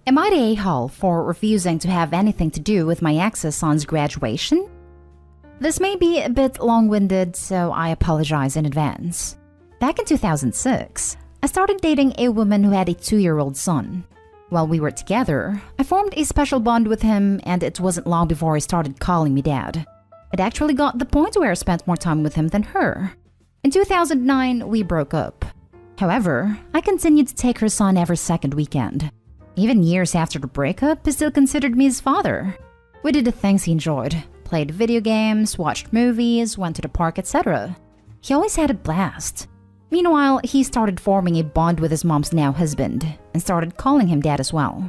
Am I the a-hole for refusing to have anything to do with my ex's son's graduation? This may be a bit long-winded, so I apologize in advance. Back in 2006, I started dating a woman who had a 2-year-old son. While we were together, I formed a special bond with him, and it wasn't long before he started calling me dad. It actually got to the point where I spent more time with him than her. In 2009, we broke up. However, I continued to take her son every second weekend. Even years after the breakup, he still considered me his father. We did the things he enjoyed, played video games, watched movies, went to the park, etc. He always had a blast. Meanwhile, he started forming a bond with his mom's now husband and started calling him dad as well.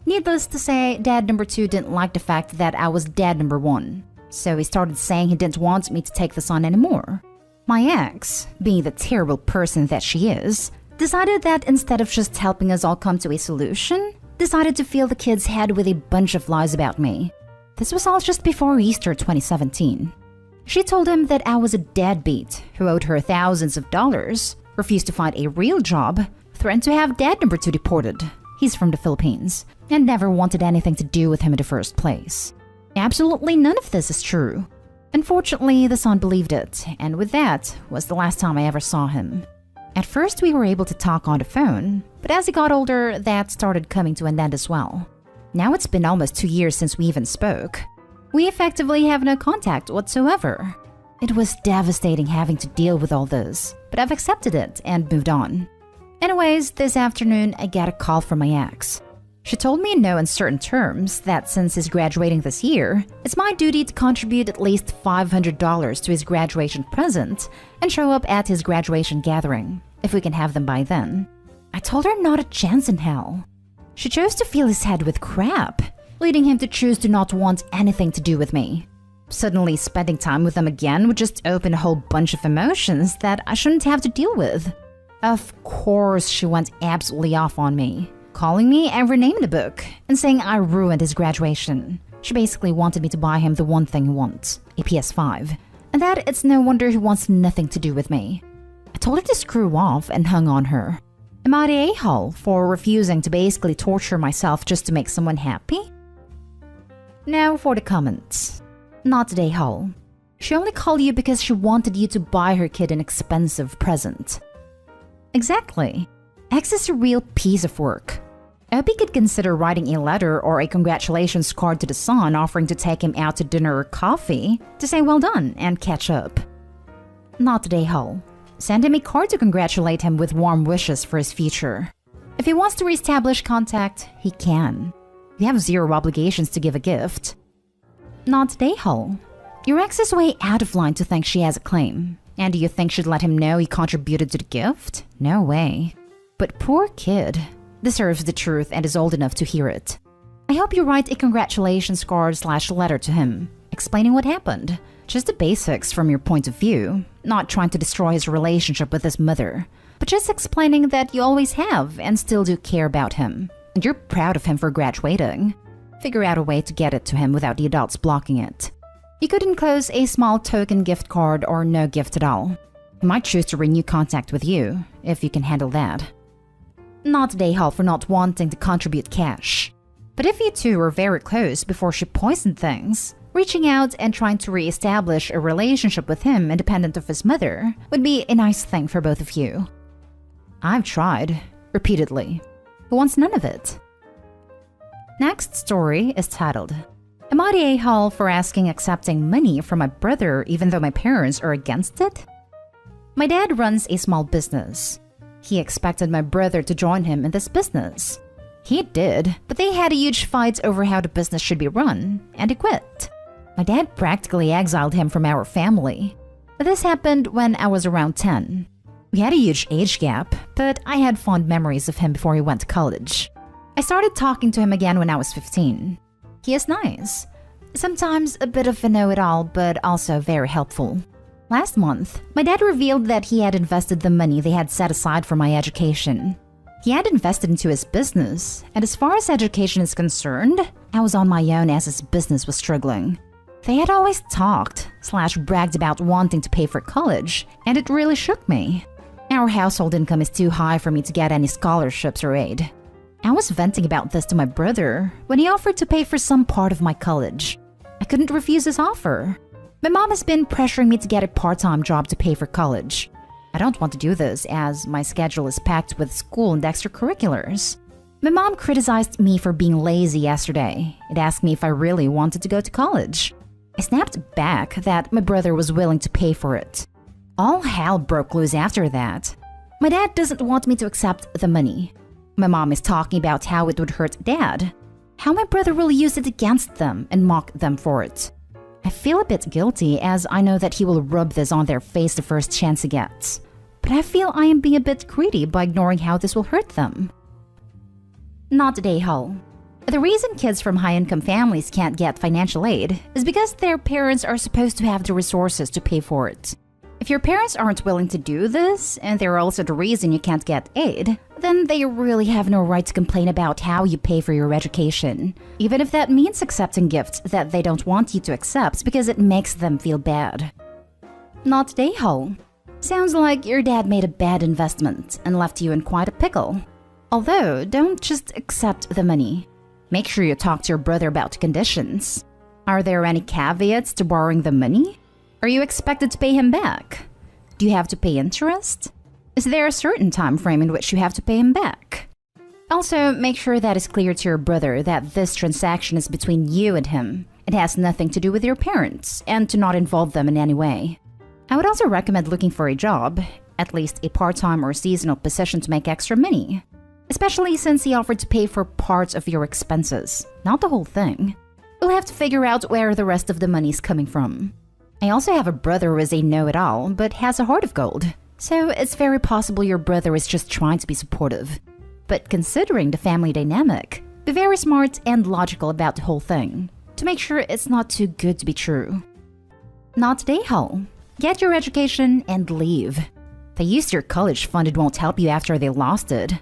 Needless to say, dad number 2 didn't like the fact that I was dad number 1, so he started saying he didn't want me to take the son anymore. My ex, being the terrible person that she is, decided that instead of just helping us all come to a solution, decided to fill the kid's head with a bunch of lies about me. This was all just before Easter 2017. She told him that I was a deadbeat who owed her thousands of dollars, refused to find a real job, threatened to have dad number 2 deported. He's from the Philippines, and never wanted anything to do with him in the first place. Absolutely none of this is true. Unfortunately, the son believed it, and with that was the last time I ever saw him. At first, we were able to talk on the phone, but as he got older, that started coming to an end as well. Now it's been almost 2 years since we even spoke. We effectively have no contact whatsoever. It was devastating having to deal with all this, but I've accepted it and moved on. Anyways, this afternoon, I got a call from my ex. She told me in no uncertain terms that since he's graduating this year, it's my duty to contribute at least $500 to his graduation present and show up at his graduation gathering, if we can have them by then. I told her not a chance in hell. She chose to fill his head with crap, leading him to choose to not want anything to do with me. Suddenly, spending time with them again would just open a whole bunch of emotions that I shouldn't have to deal with. Of course, she went absolutely off on me, calling me every name in the book and saying I ruined his graduation. She basically wanted me to buy him the one thing he wants, a PS5, and that it's no wonder he wants nothing to do with me. I told her to screw off and hung on her. Am I the a-hole for refusing to basically torture myself just to make someone happy? Now for the comments. Not the a-hole. She only called you because she wanted you to buy her kid an expensive present. Exactly. X is a real piece of work. I hope he could consider writing a letter or a congratulations card to the son offering to take him out to dinner or coffee to say well done and catch up. Not the a-hole. Send him a card to congratulate him with warm wishes for his future. If he wants to reestablish contact, he can. You have zero obligations to give a gift. Not the a-hole. Your ex is way out of line to think she has a claim. And do you think she'd let him know he contributed to the gift? No way. But poor kid deserves the truth and is old enough to hear it. I hope you write a congratulations card/letter to him, explaining what happened. Just the basics from your point of view, not trying to destroy his relationship with his mother, but just explaining that you always have and still do care about him, and you're proud of him for graduating. Figure out a way to get it to him without the adults blocking it. You could enclose a small token gift card or no gift at all. He might choose to renew contact with you, if you can handle that. Not the a-hole for not wanting to contribute cash. But if you two were very close before she poisoned things, reaching out and trying to re-establish a relationship with him independent of his mother would be a nice thing for both of you. I've tried, repeatedly. Who wants none of it? Next story is titled, Am I the a-hole for accepting money from my brother even though my parents are against it? My dad runs a small business. He expected my brother to join him in this business. He did, but they had a huge fight over how the business should be run, and he quit. My dad practically exiled him from our family. This happened when I was around 10. We had a huge age gap, but I had fond memories of him before he went to college. I started talking to him again when I was 15. He is nice. Sometimes a bit of a know-it-all, but also very helpful. Last month, my dad revealed that he had invested the money they had set aside for my education. He had invested into his business, and as far as education is concerned, I was on my own as his business was struggling. They had always talked/bragged about wanting to pay for college, and it really shook me. Our household income is too high for me to get any scholarships or aid. I was venting about this to my brother when he offered to pay for some part of my college. I couldn't refuse his offer. My mom has been pressuring me to get a part-time job to pay for college. I don't want to do this as my schedule is packed with school and extracurriculars. My mom criticized me for being lazy yesterday and asked me if I really wanted to go to college. I snapped back that my brother was willing to pay for it. All hell broke loose after that. My dad doesn't want me to accept the money. My mom is talking about how it would hurt Dad, how my brother will use it against them and mock them for it. I feel a bit guilty as I know that he will rub this on their face the first chance he gets. But I feel I am being a bit greedy by ignoring how this will hurt them. Not today, Hull. The reason kids from high-income families can't get financial aid is because their parents are supposed to have the resources to pay for it. If your parents aren't willing to do this, and they're also the reason you can't get aid, then they really have no right to complain about how you pay for your education, even if that means accepting gifts that they don't want you to accept because it makes them feel bad. Not today, Ho. Sounds like your dad made a bad investment and left you in quite a pickle. Although, don't just accept the money. Make sure you talk to your brother about conditions. Are there any caveats to borrowing the money? Are you expected to pay him back? Do you have to pay interest? Is there a certain time frame in which you have to pay him back? Also, make sure that it's clear to your brother that this transaction is between you and him. It has nothing to do with your parents, and to not involve them in any way. I would also recommend looking for a job, at least a part-time or seasonal position to make extra money. Especially since he offered to pay for parts of your expenses, not the whole thing. We'll have to figure out where the rest of the money is coming from. I also have a brother who is a know-it-all, but has a heart of gold. So it's very possible your brother is just trying to be supportive. But considering the family dynamic, be very smart and logical about the whole thing, to make sure it's not too good to be true. Not today, Hull. Get your education and leave. They used your college fund, it won't help you after they lost it.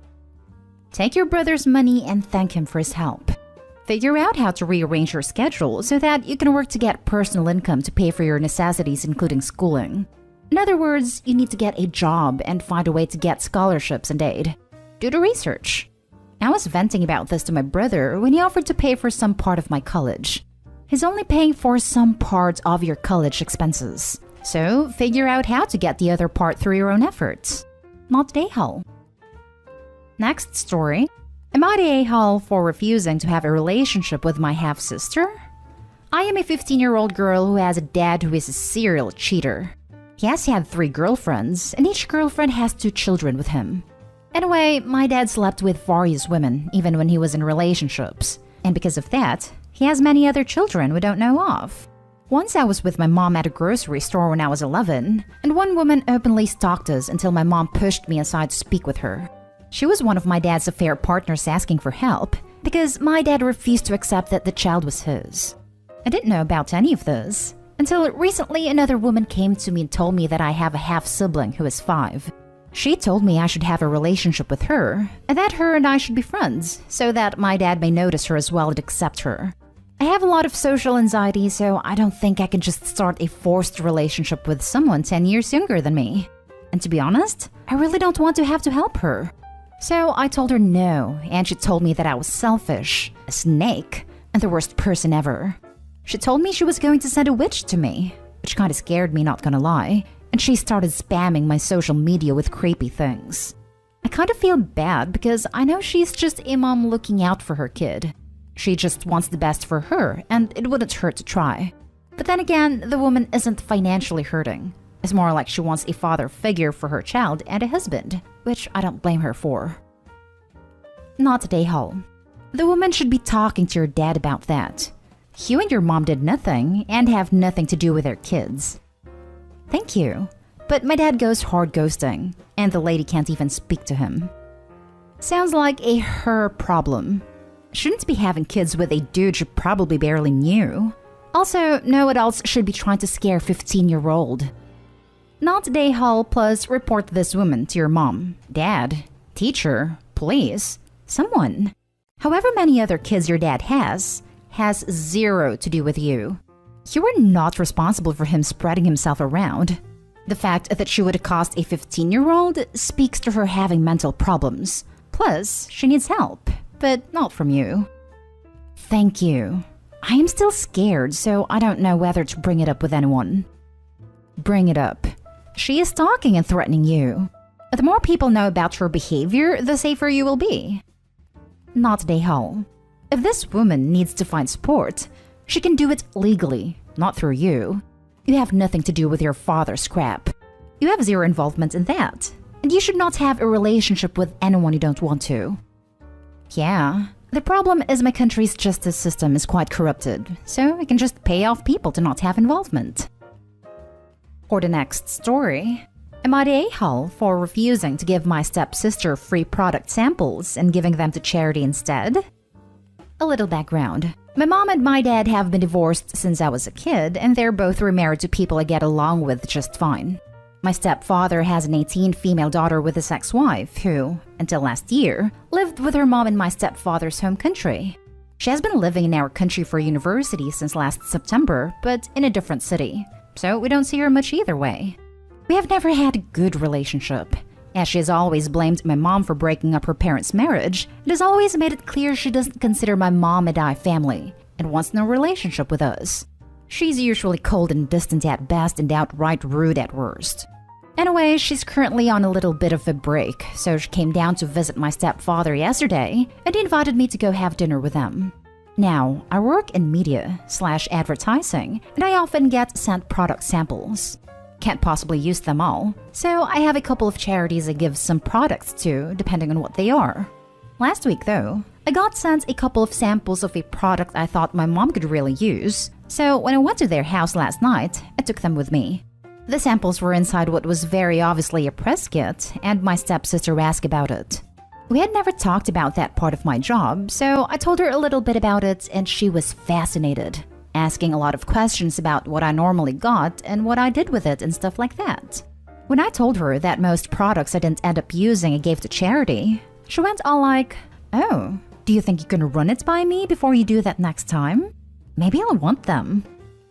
Take your brother's money and thank him for his help. Figure out how to rearrange your schedule so that you can work to get personal income to pay for your necessities, including schooling. In other words, you need to get a job and find a way to get scholarships and aid. Do the research. I was venting about this to my brother when he offered to pay for some part of my college. He's only paying for some part of your college expenses. So figure out how to get the other part through your own efforts. Not today, Hull. Next story. Am I the a-hole for refusing to have a relationship with my half-sister? I am a 15-year-old girl who has a dad who is a serial cheater. He has had 3 girlfriends, and each girlfriend has 2 children with him. Anyway, my dad slept with various women, even when he was in relationships. And because of that, he has many other children we don't know of. Once I was with my mom at a grocery store when I was 11, and one woman openly stalked us until my mom pushed me aside to speak with her. She was one of my dad's affair partners asking for help because my dad refused to accept that the child was his. I didn't know about any of this until recently another woman came to me and told me that I have a half-sibling who is 5. She told me I should have a relationship with her and that her and I should be friends so that my dad may notice her as well and accept her. I have a lot of social anxiety, so I don't think I can just start a forced relationship with someone 10 years younger than me. And to be honest, I really don't want to have to help her. So I told her no, and she told me that I was selfish, a snake, and the worst person ever. She told me she was going to send a witch to me, which kinda scared me, not gonna lie, and she started spamming my social media with creepy things. I kinda feel bad because I know she's just a mom looking out for her kid. She just wants the best for her, and it wouldn't hurt to try. But then again, the woman isn't financially hurting. It's more like she wants a father figure for her child and a husband, which I don't blame her for. Not today, Hull. The woman should be talking to your dad about that. You and your mom did nothing and have nothing to do with their kids. Thank you, but my dad goes hard ghosting, and the lady can't even speak to him. Sounds like a her problem. Shouldn't be having kids with a dude she probably barely knew. Also, no adults should be trying to scare 15-year-old. Not today, Hull, plus report this woman to your mom, dad, teacher, police, someone. However many other kids your dad has 0 to do with you. You are not responsible for him spreading himself around. The fact that she would accost a 15-year-old speaks to her having mental problems. Plus, she needs help. but not from you. Thank you. I am still scared, so I don't know whether to bring it up with anyone. Bring it up. She is stalking and threatening you. The more people know about her behavior, the safer you will be. Not Dayhal. If this woman needs to find support, she can do it legally, not through you. You have nothing to do with your father's crap. You have zero involvement in that, and you should not have a relationship with anyone you don't want to. Yeah, the problem is my country's justice system is quite corrupted, so I can just pay off people to not have involvement. For the next story, am I the a-hole for refusing to give my stepsister free product samples and giving them to charity instead? A little background. My mom and my dad have been divorced since I was a kid, and they're both remarried to people I get along with just fine. My stepfather has an 18 female daughter with his ex-wife who, until last year, lived with her mom in my stepfather's home country. She has been living in our country for university since last September, but in a different city, so we don't see her much either way. We have never had a good relationship, as she has always blamed my mom for breaking up her parents' marriage and has always made it clear she doesn't consider my mom and I family and wants no relationship with us. She's usually cold and distant at best and outright rude at worst. Anyway, she's currently on a little bit of a break, so she came down to visit my stepfather yesterday and invited me to go have dinner with them. Now, I work in media/advertising, and I often get sent product samples. Can't possibly use them all, so I have a couple of charities I give some products to, depending on what they are. Last week, though, I got sent a couple of samples of a product I thought my mom could really use, so when I went to their house last night, I took them with me. The samples were inside what was very obviously a press kit, and my stepsister asked about it. We had never talked about that part of my job, so I told her a little bit about it, and she was fascinated, asking a lot of questions about what I normally got and what I did with it and stuff like that. When I told her that most products I didn't end up using I gave to charity, she went all like, "Oh, do you think you can run it by me before you do that next time? Maybe I'll want them."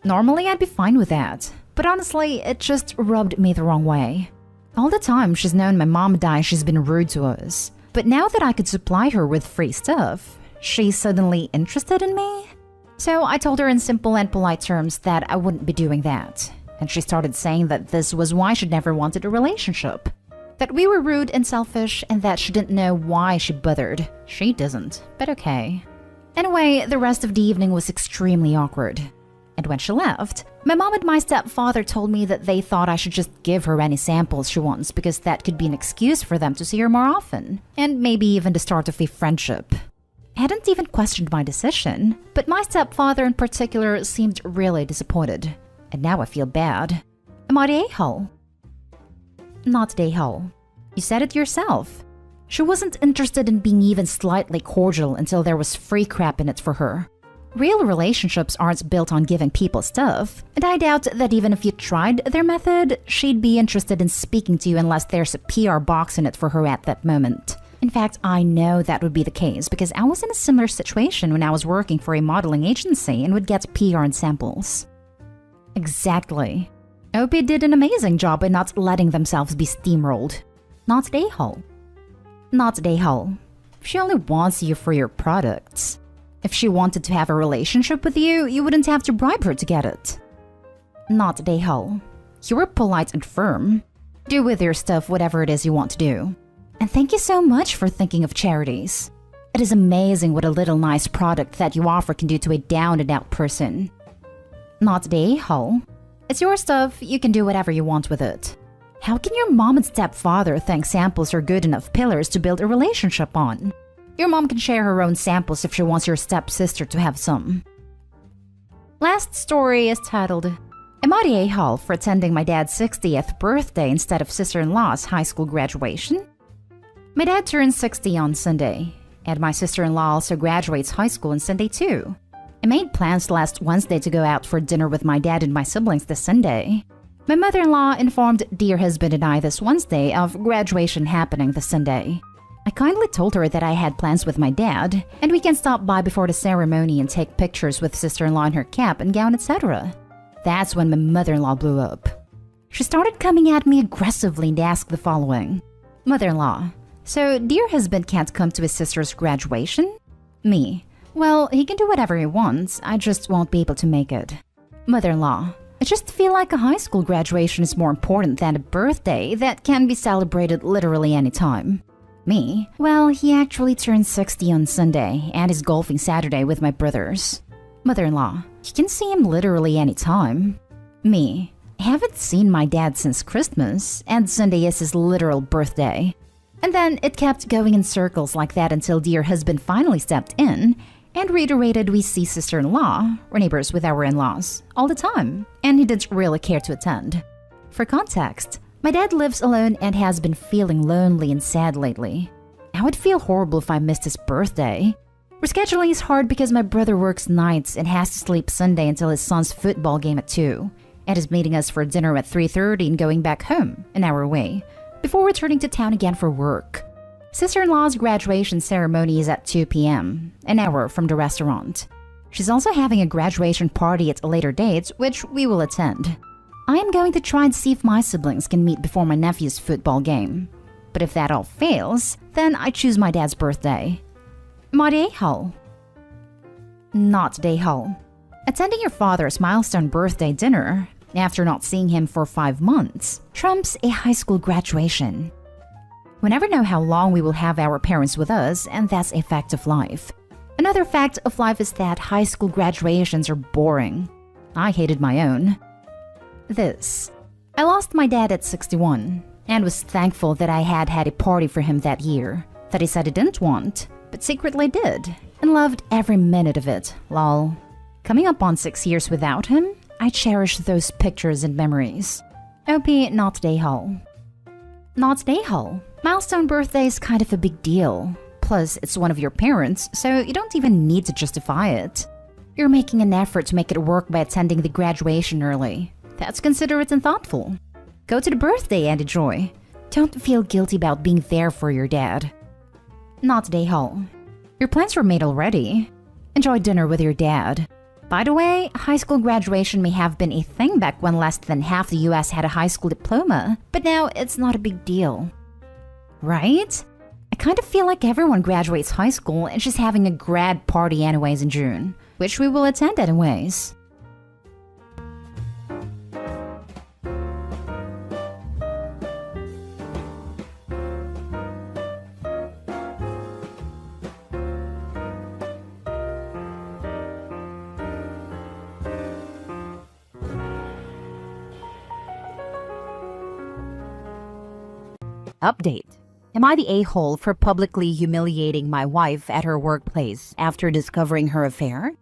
Normally I'd be fine with that, but honestly, it just rubbed me the wrong way. All the time she's known my mom and I, she's been rude to us. But now that I could supply her with free stuff, she's suddenly interested in me? So I told her in simple and polite terms that I wouldn't be doing that. And she started saying that this was why she'd never wanted a relationship. That we were rude and selfish and that she didn't know why she bothered. She doesn't, but okay. Anyway, the rest of the evening was extremely awkward. And when she left, my mom and my stepfather told me that they thought I should just give her any samples she wants because that could be an excuse for them to see her more often, and maybe even the start of a friendship. I hadn't even questioned my decision, but my stepfather in particular seemed really disappointed, and now I feel bad. Am I the a-hole? Not the a-hole. You said it yourself. She wasn't interested in being even slightly cordial until there was free crap in it for her. Real relationships aren't built on giving people stuff, and I doubt that even if you tried their method, she'd be interested in speaking to you unless there's a PR box in it for her at that moment. In fact, I know that would be the case because I was in a similar situation when I was working for a modeling agency and would get PR and samples. Exactly. OP did an amazing job by not letting themselves be steamrolled. Not the a-hole. Not the a-hole. She only wants you for your products. If she wanted to have a relationship with you, you wouldn't have to bribe her to get it. Not the a-hole. You were polite and firm. Do with your stuff whatever it is you want to do. And thank you so much for thinking of charities. It is amazing what a little nice product that you offer can do to a down-and-out person. Not the a-hole. It's your stuff, you can do whatever you want with it. How can your mom and stepfather think samples are good enough pillars to build a relationship on? Your mom can share her own samples if she wants your stepsister to have some. Last story is titled, Am I the a-hole for attending my dad's 60th birthday instead of sister-in-law's high school graduation? My dad turns 60 on Sunday, and my sister-in-law also graduates high school on Sunday too. I made plans last Wednesday to go out for dinner with my dad and my siblings this Sunday. My mother-in-law informed dear husband and I this Wednesday of graduation happening this Sunday. I kindly told her that I had plans with my dad, and we can stop by before the ceremony and take pictures with sister-in-law in her cap and gown, etc. That's when my mother-in-law blew up. She started coming at me aggressively and asked the following. Mother-in-law, So, dear husband can't come to his sister's graduation? Me. Well, he can do whatever he wants, I just won't be able to make it. Mother-in-law. I just feel like a high school graduation is more important than a birthday that can be celebrated literally anytime. Me? Well, he actually turned 60 on Sunday and is golfing Saturday with my brothers. Mother-in-law. You can see him literally anytime. Me. I haven't seen my dad since Christmas, and Sunday is his literal birthday. And then it kept going in circles like that until dear husband finally stepped in and reiterated we see sister-in-law, or neighbors with our in-laws, all the time, and he didn't really care to attend. For context, my dad lives alone and has been feeling lonely and sad lately. I would feel horrible if I missed his birthday. Rescheduling is hard because my brother works nights and has to sleep Sunday until his son's football game at 2, and is meeting us for dinner at 3:30 and going back home, an hour away, before returning to town again for work. Sister-in-law's graduation ceremony is at 2 p.m., an hour from the restaurant. She's also having a graduation party at a later date, which we will attend. I am going to try and see if my siblings can meet before my nephew's football game. But if that all fails, then I choose my dad's birthday. My day-hall. Not day-hall. Attending your father's milestone birthday dinner, after not seeing him for 5 months, trumps a high school graduation. We never know how long we will have our parents with us, and that's a fact of life. Another fact of life is that high school graduations are boring. I hated my own. This. I lost my dad at 61, and was thankful that I had a party for him that year, that he said he didn't want, but secretly did, and loved every minute of it, lol. Coming up on 6 years without him, I cherish those pictures and memories. OP not day hall. Not day hall. Milestone birthday is kind of a big deal. Plus, it's one of your parents, so you don't even need to justify it. You're making an effort to make it work by attending the graduation early. That's considerate and thoughtful. Go to the birthday and enjoy. Don't feel guilty about being there for your dad. Not day hall. Your plans were made already. Enjoy dinner with your dad. By the way, high school graduation may have been a thing back when less than half the US had a high school diploma, but now it's not a big deal. Right? I kind of feel like everyone graduates high school and she's having a grad party anyways in June, which we will attend anyways. Update. Am I the a-hole for publicly humiliating my wife at her workplace after discovering her affair?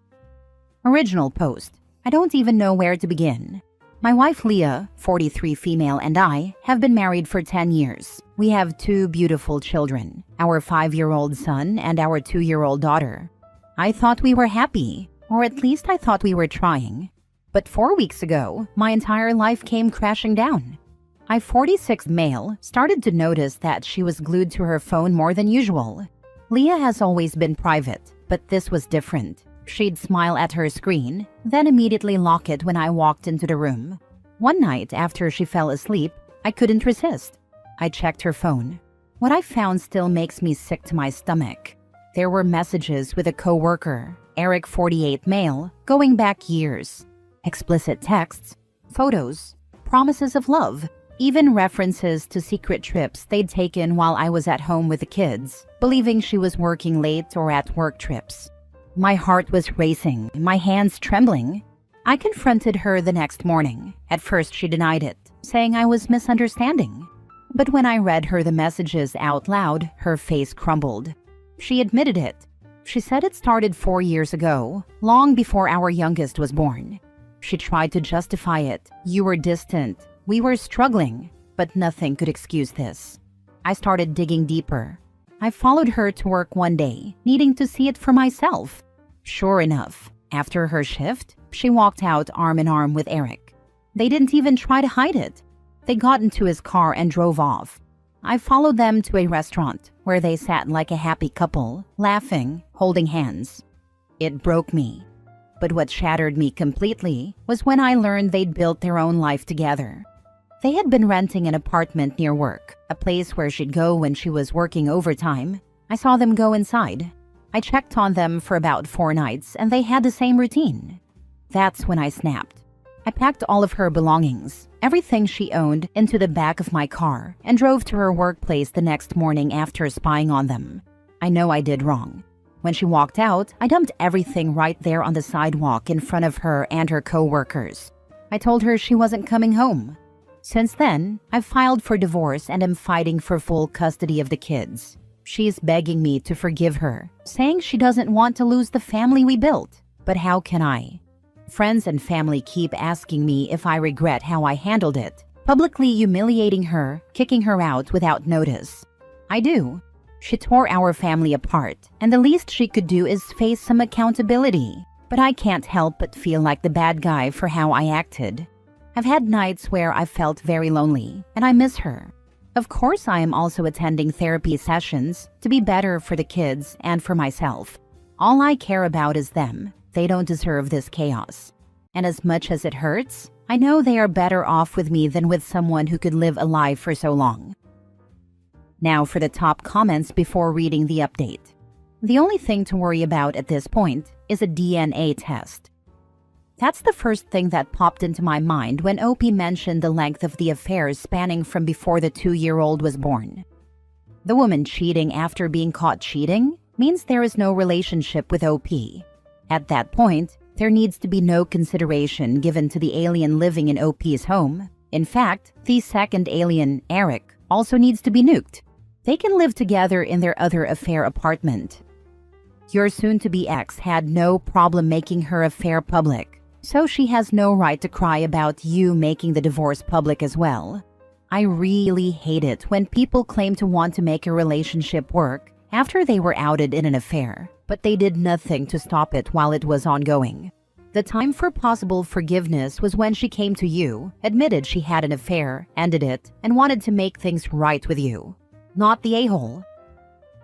Original post. I don't even know where to begin. My wife Leah, 43 female, and I have been married for 10 years. We have 2 beautiful children, our 5-year-old son and our 2-year-old daughter. I thought we were happy, or at least I thought we were trying. But 4 weeks ago, my entire life came crashing down. I, 46 male, started to notice that she was glued to her phone more than usual. Leah has always been private, but this was different. She'd smile at her screen, then immediately lock it when I walked into the room. One night after she fell asleep, I couldn't resist. I checked her phone. What I found still makes me sick to my stomach. There were messages with a coworker, Eric, 48 male, going back years. Explicit texts, photos, promises of love, even references to secret trips they'd taken while I was at home with the kids, believing she was working late or at work trips. My heart was racing, my hands trembling. I confronted her the next morning. At first she denied it, saying I was misunderstanding. But when I read her the messages out loud, her face crumbled. She admitted it. She said it started 4 years ago, long before our youngest was born. She tried to justify it. You were distant. We were struggling, but nothing could excuse this. I started digging deeper. I followed her to work one day, needing to see it for myself. Sure enough, after her shift, she walked out arm in arm with Eric. They didn't even try to hide it. They got into his car and drove off. I followed them to a restaurant where they sat like a happy couple, laughing, holding hands. It broke me. But what shattered me completely was when I learned they'd built their own life together. They had been renting an apartment near work, a place where she'd go when she was working overtime. I saw them go inside. I checked on them for about 4 nights and they had the same routine. That's when I snapped. I packed all of her belongings, everything she owned, into the back of my car and drove to her workplace the next morning after spying on them. I know I did wrong. When she walked out, I dumped everything right there on the sidewalk in front of her and her co-workers. I told her she wasn't coming home. Since then, I've filed for divorce and am fighting for full custody of the kids. She's begging me to forgive her, saying she doesn't want to lose the family we built. But how can I? Friends and family keep asking me if I regret how I handled it, publicly humiliating her, kicking her out without notice. I do. She tore our family apart, and the least she could do is face some accountability. But I can't help but feel like the bad guy for how I acted. I've had nights where I felt very lonely, and I miss her. Of course, I am also attending therapy sessions to be better for the kids and for myself. All I care about is them. They don't deserve this chaos. And as much as it hurts, I know they are better off with me than with someone who could live a lie for so long. Now for the top comments before reading the update. The only thing to worry about at this point is a DNA test. That's the first thing that popped into my mind when OP mentioned the length of the affairs spanning from before the 2-year-old was born. The woman cheating after being caught cheating means there is no relationship with OP. At that point, there needs to be no consideration given to the alien living in OP's home. In fact, the second alien, Eric, also needs to be nuked. They can live together in their other affair apartment. Your soon-to-be ex had no problem making her affair public, so she has no right to cry about you making the divorce public as well. I really hate it when people claim to want to make a relationship work after they were outed in an affair, but they did nothing to stop it while it was ongoing. The time for possible forgiveness was when she came to you, admitted she had an affair, ended it, and wanted to make things right with you. Not the a-hole.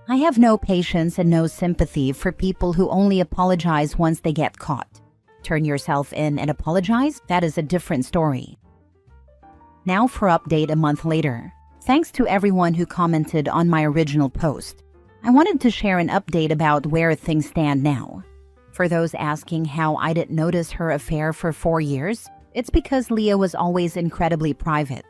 I have no patience and no sympathy for people who only apologize once they get caught. Turn yourself in and apologize? That is a different story. Now for update a month later. Thanks to everyone who commented on my original post. I wanted to share an update about where things stand now. For those asking how I didn't notice her affair for 4 years, it's because Leah was always incredibly private.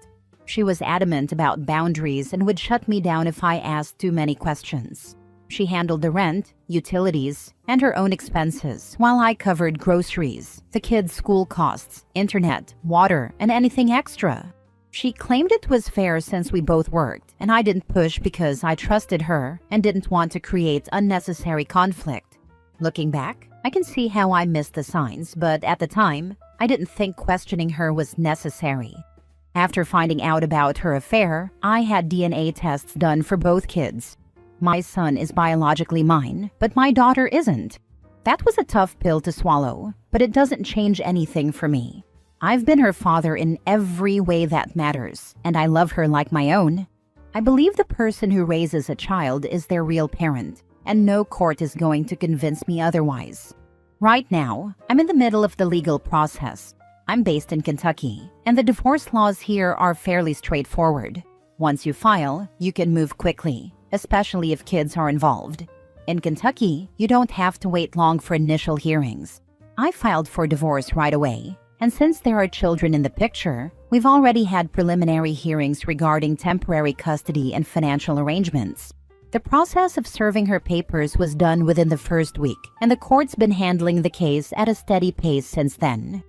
She was adamant about boundaries and would shut me down if I asked too many questions. She handled the rent, utilities, and her own expenses, while I covered groceries, the kids' school costs, internet, water, and anything extra. She claimed it was fair since we both worked, and I didn't push because I trusted her and didn't want to create unnecessary conflict. Looking back, I can see how I missed the signs, but at the time, I didn't think questioning her was necessary. After finding out about her affair, I had DNA tests done for both kids. My son is biologically mine, but my daughter isn't. That was a tough pill to swallow, but it doesn't change anything for me. I've been her father in every way that matters, and I love her like my own. I believe the person who raises a child is their real parent, and no court is going to convince me otherwise. Right now, I'm in the middle of the legal process. I'm based in Kentucky, and the divorce laws here are fairly straightforward. Once you file, you can move quickly, especially if kids are involved. In Kentucky, you don't have to wait long for initial hearings. I filed for divorce right away, and since there are children in the picture, we've already had preliminary hearings regarding temporary custody and financial arrangements. The process of serving her papers was done within the first week, and the court's been handling the case at a steady pace since then.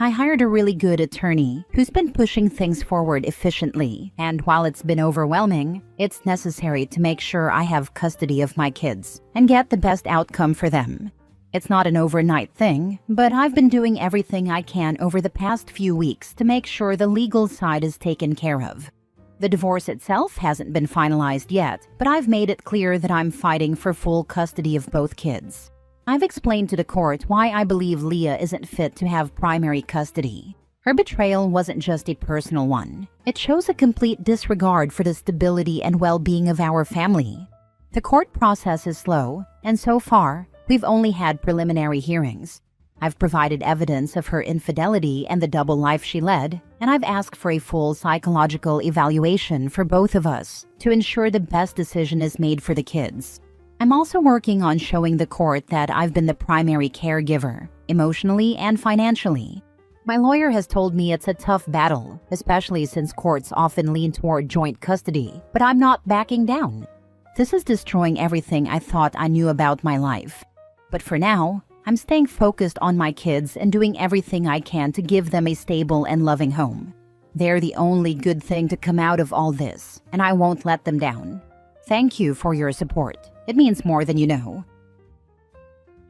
I hired a really good attorney who's been pushing things forward efficiently, and while it's been overwhelming, it's necessary to make sure I have custody of my kids and get the best outcome for them. It's not an overnight thing, but I've been doing everything I can over the past few weeks to make sure the legal side is taken care of. The divorce itself hasn't been finalized yet, but I've made it clear that I'm fighting for full custody of both kids. I've explained to the court why I believe Leah isn't fit to have primary custody. Her betrayal wasn't just a personal one. It shows a complete disregard for the stability and well-being of our family. The court process is slow, and so far, we've only had preliminary hearings. I've provided evidence of her infidelity and the double life she led, and I've asked for a full psychological evaluation for both of us to ensure the best decision is made for the kids. I'm also working on showing the court that I've been the primary caregiver, emotionally and financially. My lawyer has told me it's a tough battle, especially since courts often lean toward joint custody, but I'm not backing down. This is destroying everything I thought I knew about my life. But for now, I'm staying focused on my kids and doing everything I can to give them a stable and loving home. They're the only good thing to come out of all this, and I won't let them down. Thank you for your support. It means more than you know.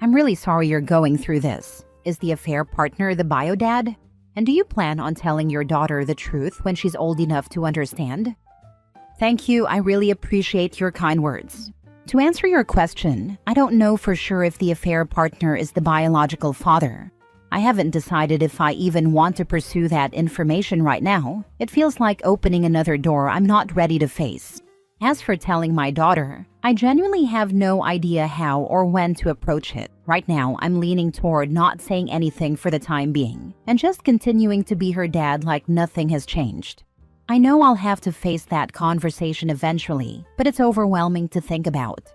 I'm really sorry you're going through this. Is the affair partner the bio dad? And do you plan on telling your daughter the truth when she's old enough to understand? Thank you, I really appreciate your kind words. To answer your question, I don't know for sure if the affair partner is the biological father. I haven't decided if I even want to pursue that information right now. It feels like opening another door I'm not ready to face. As for telling my daughter, I genuinely have no idea how or when to approach it. Right now, I'm leaning toward not saying anything for the time being, and just continuing to be her dad like nothing has changed. I know I'll have to face that conversation eventually, but it's overwhelming to think about.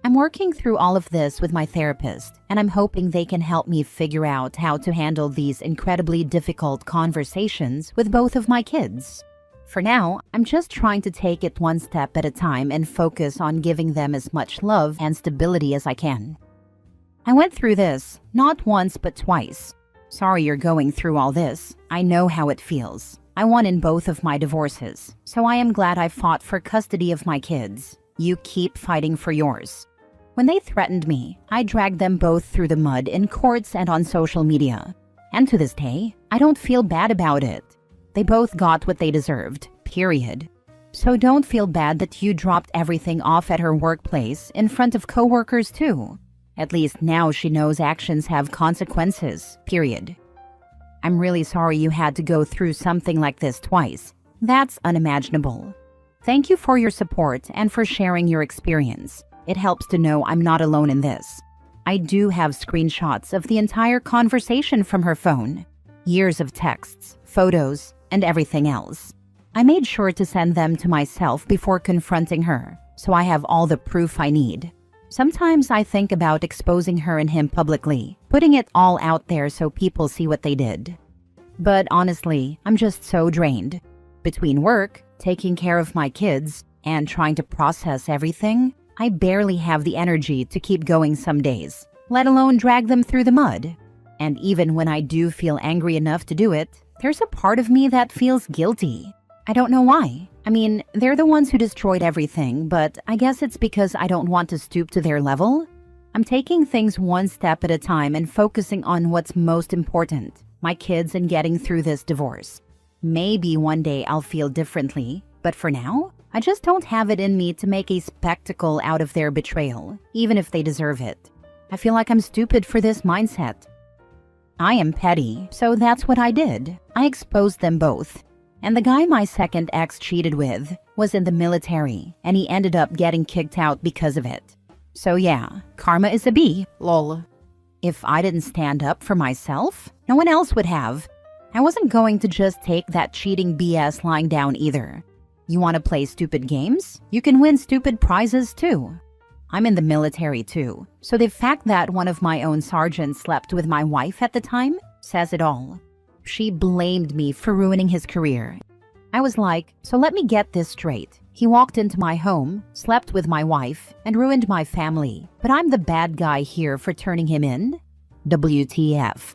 I'm working through all of this with my therapist, and I'm hoping they can help me figure out how to handle these incredibly difficult conversations with both of my kids. For now, I'm just trying to take it one step at a time and focus on giving them as much love and stability as I can. I went through this, not once but twice. Sorry you're going through all this. I know how it feels. I won in both of my divorces, so I am glad I fought for custody of my kids. You keep fighting for yours. When they threatened me, I dragged them both through the mud in courts and on social media. And to this day, I don't feel bad about it. They both got what they deserved, period. So don't feel bad that you dropped everything off at her workplace in front of coworkers too. At least now she knows actions have consequences, period. I'm really sorry you had to go through something like this twice. That's unimaginable. Thank you for your support and for sharing your experience. It helps to know I'm not alone in this. I do have screenshots of the entire conversation from her phone. Years of texts, photos, and everything else. I made sure to send them to myself before confronting her, so I have all the proof I need. Sometimes I think about exposing her and him publicly, putting it all out there so people see what they did. But honestly, I'm just so drained. Between work, taking care of my kids, and trying to process everything, I barely have the energy to keep going some days, let alone drag them through the mud. And even when I do feel angry enough to do it, there's a part of me that feels guilty. I don't know why. I mean, they're the ones who destroyed everything, but I guess it's because I don't want to stoop to their level. I'm taking things one step at a time and focusing on what's most important, my kids and getting through this divorce. Maybe one day I'll feel differently, but for now, I just don't have it in me to make a spectacle out of their betrayal, even if they deserve it. I feel like I'm stupid for this mindset. I am petty, so that's what I did. I exposed them both. And the guy my second ex cheated with was in the military, and he ended up getting kicked out because of it. So yeah, karma is a B, lol. If I didn't stand up for myself, no one else would have. I wasn't going to just take that cheating BS lying down either. You want to play stupid games? You can win stupid prizes too. I'm in the military too, so the fact that one of my own sergeants slept with my wife at the time says it all. She blamed me for ruining his career. I was like, so let me get this straight. He walked into my home, slept with my wife, and ruined my family, but I'm the bad guy here for turning him in? WTF.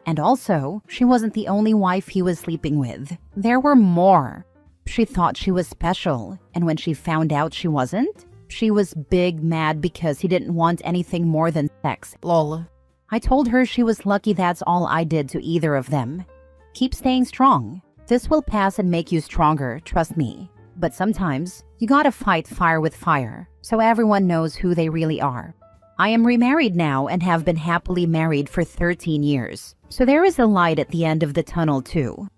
And also, she wasn't the only wife he was sleeping with. There were more. She thought she was special, and when she found out she wasn't, she was big mad because he didn't want anything more than sex, lol. I told her she was lucky that's all I did to either of them. Keep staying strong. This will pass and make you stronger, trust me. But sometimes, you gotta fight fire with fire, so everyone knows who they really are. I am remarried now and have been happily married for 13 years, so there is a light at the end of the tunnel too.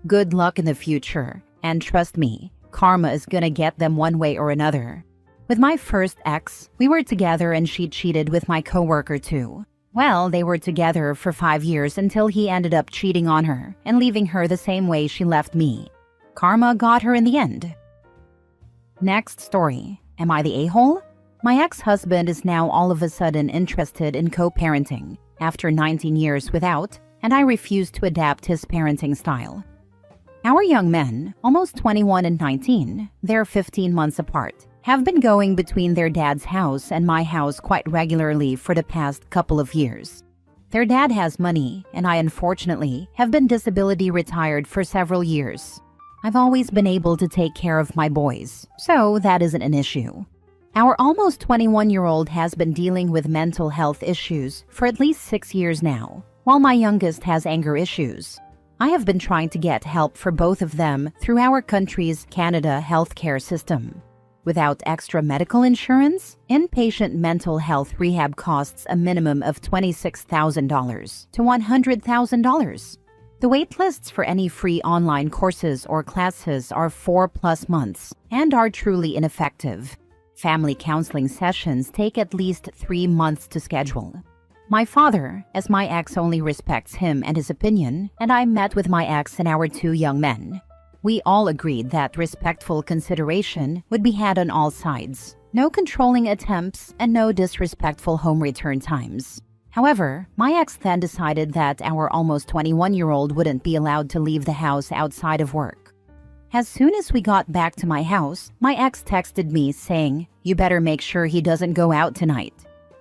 Good luck in the future, and trust me, karma is gonna get them one way or another. With my first ex, we were together and she cheated with my coworker too. Well, they were together for 5 years until he ended up cheating on her and leaving her the same way she left me. Karma got her in the end. Next story. Am I the a-hole? My ex-husband is now all of a sudden interested in co-parenting after 19 years without, and I refuse to adapt his parenting style. Our young men, almost 21 and 19, they're 15 months apart, have been going between their dad's house and my house quite regularly for the past couple of years. Their dad has money, and I unfortunately have been disability retired for several years. I've always been able to take care of my boys, so that isn't an issue. Our almost 21-year-old has been dealing with mental health issues for at least 6 years now, while my youngest has anger issues. I have been trying to get help for both of them through our country's Canada healthcare system. Without extra medical insurance, inpatient mental health rehab costs a minimum of $26,000 to $100,000. The wait lists for any free online courses or classes are 4+ months and are truly ineffective. Family counseling sessions take at least 3 months to schedule. My father, as my ex only respects him and his opinion, and I met with my ex and our 2 young men. We all agreed that respectful consideration would be had on all sides, no controlling attempts, and no disrespectful home return times. However, my ex then decided that our almost 21-year-old wouldn't be allowed to leave the house outside of work. As soon as we got back to my house, my ex texted me saying, "You better make sure he doesn't go out tonight."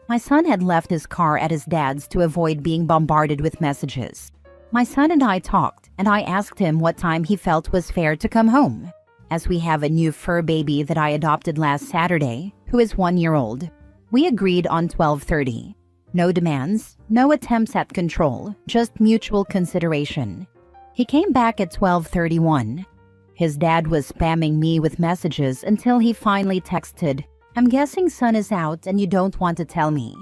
My son had left his car at his dad's to avoid being bombarded with messages. My son and I talked, and I asked him what time he felt was fair to come home, as we have a new fur baby that I adopted last Saturday, who is 1 year old. We agreed on 12:30. No demands, no attempts at control, just mutual consideration. He came back at 12:31. His dad was spamming me with messages until he finally texted, "I'm guessing son is out and you don't want to tell me."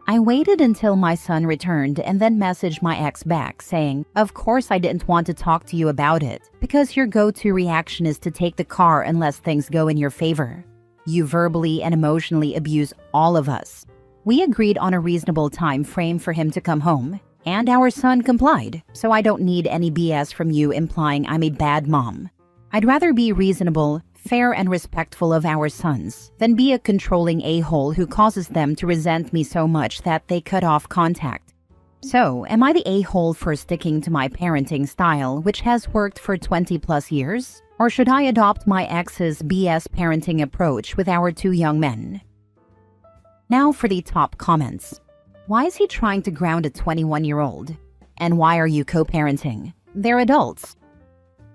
I waited until my son returned and then messaged my ex back saying, "Of course I didn't want to talk to you about it, because your go-to reaction is to take the car unless things go in your favor. You verbally and emotionally abuse all of us." We agreed on a reasonable time frame for him to come home, and our son complied, so I don't need any BS from you implying I'm a bad mom. I'd rather be reasonable, fair, and respectful of our sons than be a controlling a-hole who causes them to resent me so much that they cut off contact. So, am I the a-hole for sticking to my parenting style, which has worked for 20+ years? Or should I adopt my ex's BS parenting approach with our 2 young men? Now for the top comments. Why is he trying to ground a 21-year-old? And why are you co-parenting? They're adults.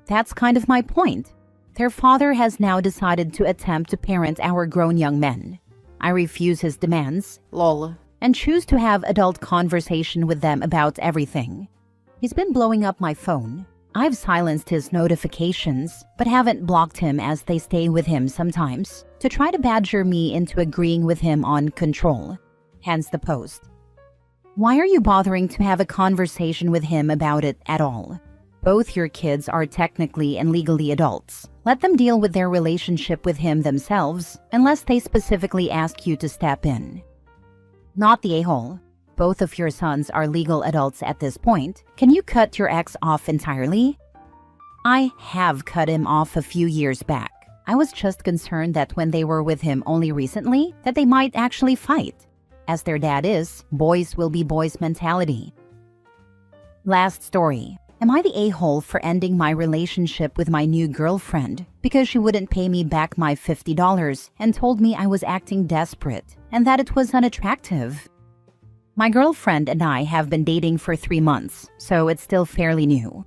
That's kind of my point. Their father has now decided to attempt to parent our grown young men. I refuse his demands, lol, and choose to have adult conversation with them about everything. He's been blowing up my phone. I've silenced his notifications, but haven't blocked him as they stay with him sometimes to try to badger me into agreeing with him on control. Hence the post. Why are you bothering to have a conversation with him about it at all? Both your kids are technically and legally adults. Let them deal with their relationship with him themselves, unless they specifically ask you to step in. Not the a-hole. Both of your sons are legal adults at this point. Can you cut your ex off entirely? I have cut him off a few years back. I was just concerned that when they were with him only recently, that they might actually fight. As their dad is, boys will be boys mentality. Last story. Am I the a-hole for ending my relationship with my new girlfriend because she wouldn't pay me back my $50 and told me I was acting desperate and that it was unattractive? My girlfriend and I have been dating for 3 months, so it's still fairly new.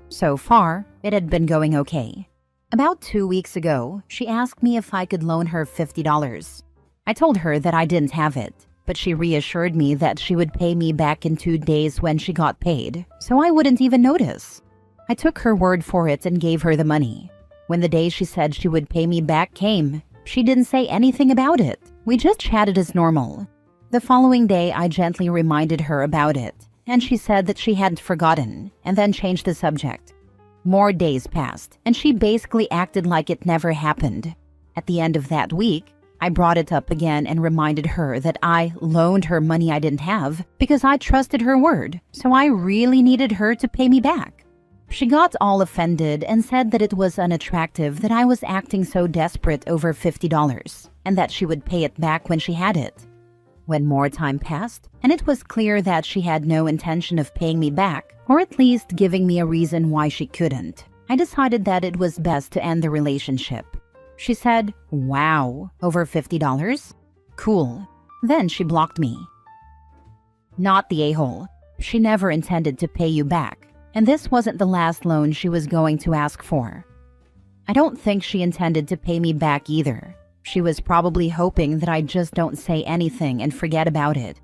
So far, it had been going okay. About 2 weeks ago, she asked me if I could loan her $50. I told her that I didn't have it, but she reassured me that she would pay me back in 2 days when she got paid, so I wouldn't even notice. I took her word for it and gave her the money. When the day she said she would pay me back came, she didn't say anything about it. We just chatted as normal. The following day, I gently reminded her about it, and she said that she hadn't forgotten, and then changed the subject. More days passed, and she basically acted like it never happened. At the end of that week, I brought it up again and reminded her that I loaned her money I didn't have because I trusted her word, so I really needed her to pay me back. She got all offended and said that it was unattractive that I was acting so desperate over $50 and that she would pay it back when she had it. When more time passed, and it was clear that she had no intention of paying me back, or at least giving me a reason why she couldn't, I decided that it was best to end the relationship. She said, "Wow, over $50? Cool." Then she blocked me. Not the a-hole. She never intended to pay you back, and this wasn't the last loan she was going to ask for. I don't think she intended to pay me back either. She was probably hoping that I just don't say anything and forget about it.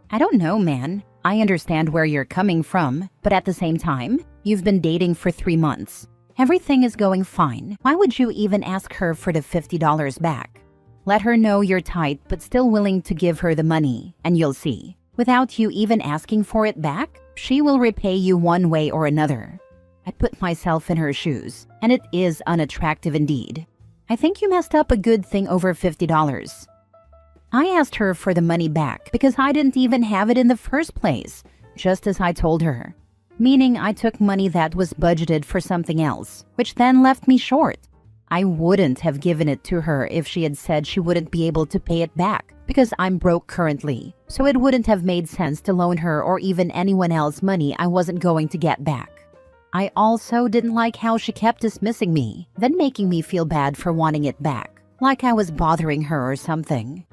I don't know, man. I understand where you're coming from, but at the same time, you've been dating for 3 months. Everything is going fine. Why would you even ask her for the $50 back? Let her know you're tight but still willing to give her the money, and you'll see. Without you even asking for it back, she will repay you one way or another. I put myself in her shoes, and it is unattractive indeed. I think you messed up a good thing over $50. I asked her for the money back because I didn't even have it in the first place, just as I told her. Meaning I took money that was budgeted for something else, which then left me short. I wouldn't have given it to her if she had said she wouldn't be able to pay it back because I'm broke currently, so it wouldn't have made sense to loan her or even anyone else money I wasn't going to get back. I also didn't like how she kept dismissing me, then making me feel bad for wanting it back, like I was bothering her or something.